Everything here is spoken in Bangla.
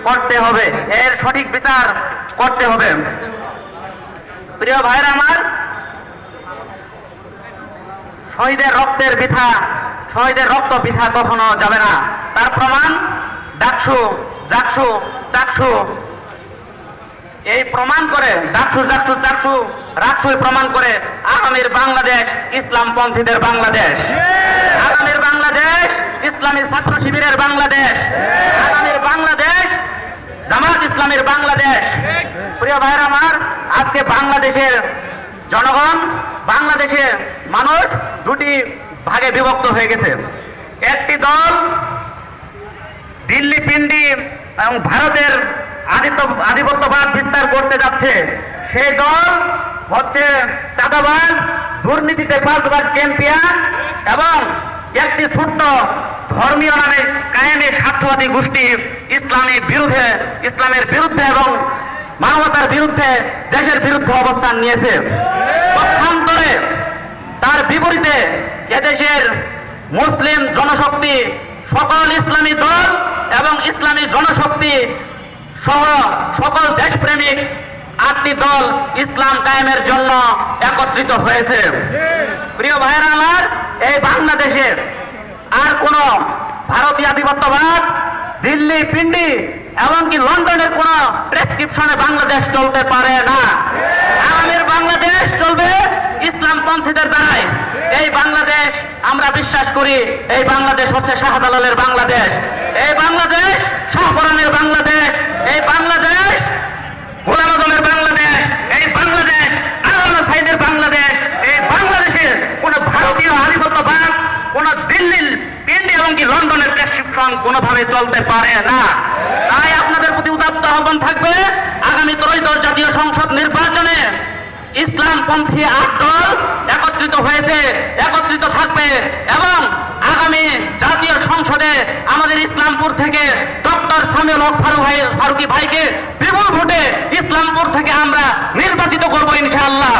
করতে হবে, এর সঠিক বিচার করতে হবে। প্রিয় ভাইরা আমার, শহীদের রক্তের বৃথা, শহীদের রক্ত বৃথা কখনো যাবে না। তার প্রমাণ ডাকসু, জাকসু, চাকসু এই প্রমাণ করে, ডাকসু, জাকসু, চাকসু, রাকসুই প্রমাণ করে আগামীর বাংলাদেশ ইসলামপন্থীদের বাংলাদেশ, আগামীর বাংলাদেশ ইসলামী ছাত্র শিবিরের বাংলাদেশ, আগামীর বাংলাদেশ জামাত ইসলামের বাংলাদেশ। প্রিয় ভাইরা আমার, আজকে বাংলাদেশের জনগণ, বাংলাদেশের মানুষ দুটি ভাগে বিভক্ত হয়ে গেছে। একটি দল দিল্লি পিন্ডি এবং ভারতের আধিপত্যবাদ বিস্তার করতে যাচ্ছে। সেই দল হচ্ছে চাঁদাবাজ, দুর্নীতিতে 5 বার চ্যাম্পিয়ন এবং একটি ছোট্ট ধর্মীয় নামে কায়েমে স্বার্থবাদী গোষ্ঠী ইসলামের বিরুদ্ধে এবং মানবতার বিরুদ্ধে, দেশের বিরুদ্ধে অবস্থান নিয়েছে। পক্ষান্তরে তার বিপরীতে এদেশের মুসলিম জনশক্তি, সকল ইসলামী দল এবং ইসলামী জনশক্তি সহ সকল দেশপ্রেমিক 8টি দল ইসলাম কায়েমের জন্য একত্রিত হয়েছে। প্রিয় ভাইয়েরা আমার, এই বাংলাদেশের আর কোন ভারতীয় আধিপত্যবাদ, দিল্লি পিন্ডি এমনকি লন্ডনের কোন প্রেসক্রিপশনে বাংলাদেশ চলতে পারে না। আগামীর বাংলাদেশ চলবে ইসলামপন্থীদের দ্বারাই। এই বাংলাদেশ আমরা বিশ্বাস করি, এই বাংলাদেশ হচ্ছে শাহজালালের বাংলাদেশ, এই বাংলাদেশ শাহপরানের বাংলাদেশ, এই বাংলাদেশ গোলাম আজমের বাংলাদেশ, এই বাংলাদেশ আল্লামা সাইদের বাংলাদেশ। এই বাংলাদেশের কোন ভারতীয় আধিপত্যবাদ, কোন দিল্লির পিন্ডি এমনকি লন্ডনের প্রেসক্রিপশন কোনোভাবে চলতে পারে না। তাই আপনাদের প্রতি উদাত্ত আহ্বান থাকবে, আগামী ত্রয়োদশ জাতীয় সংসদ নির্বাচনে ইসলামপন্থী 8 দল একত্রিত হয়েছে, একত্রিত থাকবে এবং আগামী জাতীয় সংসদে আমাদের ইসলামপুর থেকে ডক্টর সামিউল হক ফারুকী ভাইকে বিপুল ভোটে ইসলামপুর থেকে আমরা নির্বাচিত করব ইনশাআল্লাহ।